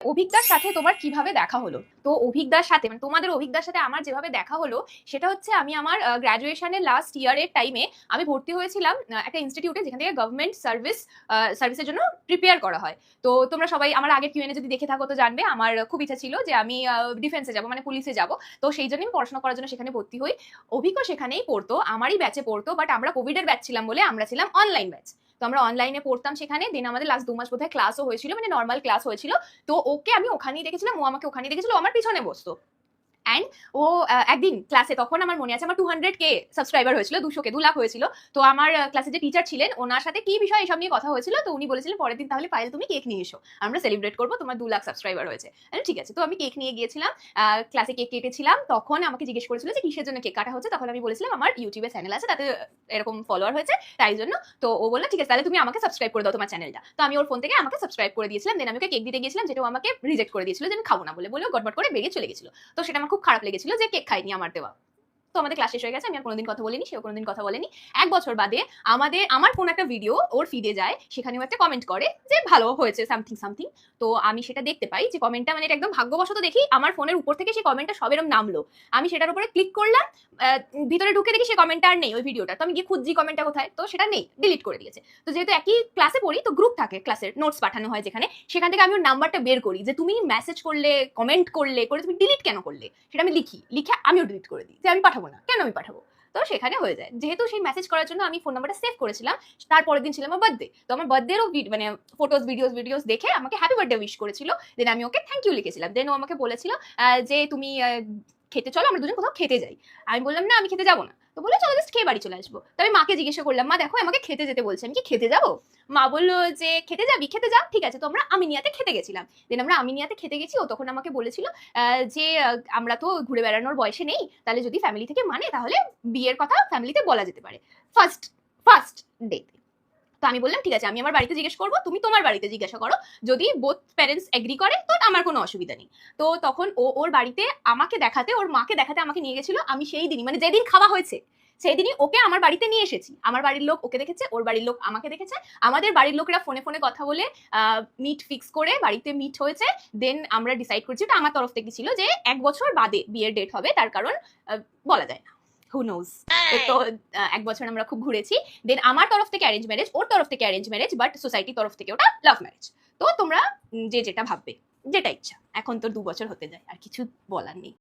অভিজ্ঞতার সাথে তোমার কিভাবে দেখা হলো? তো অভিজ্ঞতার সাথে মানে তোমাদের অভিজ্ঞতার সাথে আমার যেভাবে দেখা হলো সেটা হচ্ছে আমি আমার গ্র্যাজুয়েশনের লাস্ট ইয়ারের টাইমে আমি ভর্তি হয়েছিলাম একটা ইনস্টিটিউটে যেখান থেকে গভর্নমেন্ট সার্ভিসের জন্য প্রিপেয়ার করা হয়। তো তোমরা সবাই আমার আগের কিউএনএ যদি দেখে থাকো তো জানবে আমার খুব ইচ্ছা ছিল যে আমি ডিফেন্সে যাব, মানে পুলিশে যাব। তো সেই জন্য আমি পড়াশোনা করার জন্য সেখানে ভর্তি হই। অভিজ্ঞ সেখানেই পড়তো, আমারই ব্যাচে পড়তো, বাট আমরা কোভিডের ব্যাচ ছিলাম বলে আমরা ছিলাম অনলাইন ব্যাচ। তো আমরা অনলাইনে পড়তাম সেখানে। দেন আমাদের লাস্ট 2 মাস বোধহয় ক্লাসও হয়েছিল, মানে নর্মাল ক্লাস হয়েছিল। তো ওকে আমি ওখানেই দেখেছিলাম, ও আমাকে ওখানেই দেখেছিল, ও আমার পিছনে বসতো। অ্যান্ড ও একদিন ক্লাসে, তখন আমার মনে আছে আমার 200K সাবস্ক্রাইবার হয়েছিল, 200K 2 লাখ হয়েছিল। তো আমার ক্লাসে যে টিচার ছিলেন ওনার সাথে কি বিষয় এসব নিয়ে কথা হয়েছিল, তো উনি বলেছিলেন পরের দিন তাহলে পায়েল তুমি কেক নিয়ে এসো, আমরা সেলিব্রেট করবো, তোমার 2 লাখ সাবস্ক্রাইবার হয়েছে। ঠিক আছে, তো আমি কেক নিয়ে গিয়েছিলাম, ক্লাসে কেক কেটেছিলাম। তখন আমাকে জিজ্ঞেস করেছিল যে কিসের জন্য কেক কাটা হচ্ছে, তখন আমি বলেছিলাম আমার ইউটিউবে চ্যানেল আছে, তাতে এরকম ফলোয়ার হয়েছে তাই জন্য। তো ও বললো ঠিক আছে তাহলে তুমি আমাকে সাবস্ক্রাইব করে দাও তোমার চ্যানেলটা। তো আমি ওর ফোন থেকে আমাকে সাবস্ক্রাইব করে দিয়েছিলাম। দেন আমি ওকে কেক দিতে গিয়েছিলাম, যেটা আমাকে রিজেক্ট করে দিয়েছিল যে আমি খাবো না বলে গটবট করে বেরিয়ে চলে গেছিল। তো সেটা আমার খুব খারাপ লেগেছিল যে কেক খাইনি আমার দেওয়া। তো আমাদের ক্লাস শেষ হয়ে গেছে, আমি আর কোনোদিন কথা বলিনি, সেও কোনোদিন কথা বলেনি। 1 বছর বাদে আমার কোন একটা ভিডিও ওর ফিডে যায়, সেখানেও একটা কমেন্ট করে যে ভালো হয়েছে সামথিং সামথিং। তো আমি সেটা দেখতে পাই যে কমেন্টটা, মানে এটা একদম ভাগ্যবশত দেখি আমার ফোনের উপর থেকে সেই কমেন্টটা সব এরকম নামলো। আমি সেটার উপরে ক্লিক করলাম, ভিতরে ঢুকে দেখি সেই কমেন্টটা আর নেই ওই ভিডিওটা। তো আমি গিয়ে খুঁজছি কমেন্টটা কোথায়, তো সেটা নেই, ডিলিট করে দিয়েছে। তো যেহেতু একই ক্লাসে পড়ি, তো গ্রুপ থাকে, ক্লাসের নোটস পাঠানো হয় যেখানে, সেখান থেকে আমি ওর নাম্বারটা বের করি যে তুমি মেসেজ করলে, কমেন্ট করলে, করে তুমি ডিলিট কেন করলে, সেটা আমি লিখে আমিও ডিলিট করে দিই যে আমি পাঠাবো না, কেন আমি পাঠাবো। তো সেখানে হয়ে যায়, যেহেতু সেই মেসেজ করার জন্য আমি ফোন নাম্বারটা সেভ করেছিলাম। তারপরের দিন ছিল আমার বার্থডে, তো আমার বার্থডেরও মানে ফটোস ভিডিওস দেখে আমাকে হ্যাপি বার্থডে উইশ করেছিল। দেন আমি ওকে থ্যাংক ইউ লিখেছিলাম। দেন ও আমাকে বলেছিল যে তুমি খেতে চলো, আমরা দুজন কোথাও খেতে যাই। আমি বললাম না আমি খেতে যাবো না। তো বললো চলো জাস্ট খেয়ে বাড়ি চলে আসবো। তো আমি মাকে জিজ্ঞাসা করলাম, মা দেখো আমাকে খেতে যেতে বলছে, আমি কি খেতে যাবো? মা বললো যে খেতে যাবি, খেতে যা, ঠিক আছে। তো আমরা আমিনিয়াতে খেতে গেছিলাম। দেন আমরা আমিনিয়াতে খেতে গেছি, ও তখন আমাকে বলেছিল যে আমরা তো ঘুরে বেড়ানোর বয়সে নেই, তাহলে যদি ফ্যামিলি থেকে মানে তাহলে বিয়ের কথা ফ্যামিলিতে বলা যেতে পারে ফার্স্ট ফার্স্ট ডেতে। তো আমি বললাম ঠিক আছে আমি আমার বাড়িতে জিজ্ঞেস করবো, তুমি তোমার বাড়িতে জিজ্ঞাসা করো, যদি বোথ প্যারেন্টস এগ্রি করে তো আমার কোনো অসুবিধা নেই। তো তখন ও ওর বাড়িতে আমাকে দেখাতে, ওর মাকে দেখাতে আমাকে নিয়ে গেছিল। আমি সেই দিনই, মানে যেদিন খাওয়া হয়েছে সেই দিনই ওকে আমার বাড়িতে নিয়ে এসেছি। আমার বাড়ির লোক ওকে দেখেছে, ওর বাড়ির লোক আমাকে দেখেছে। আমাদের বাড়ির লোকেরা ফোনে ফোনে কথা বলে মিট ফিক্স করে বাড়িতে মিট হয়েছে। দেন আমরা ডিসাইড করছি, ওটা আমার তরফ থেকে ছিল যে 1 বছর বাদে বিয়ের ডেট হবে, তার কারণ বলা যায় না, হু নোজ। তো 1 বছর আমরা খুব ঘুরেছি। দেন আমার তরফ থেকে অ্যারেঞ্জ ম্যারেজ, ওর তরফ থেকে অ্যারেঞ্জ ম্যারেজ, বাট সোসাইটির তরফ থেকে ওটা লাভ ম্যারেজ। তো তোমরা যে যেটা ভাববে, যেটা ইচ্ছা। এখন তো 2 বছর হতে যায়, আর কিছু বলার নেই।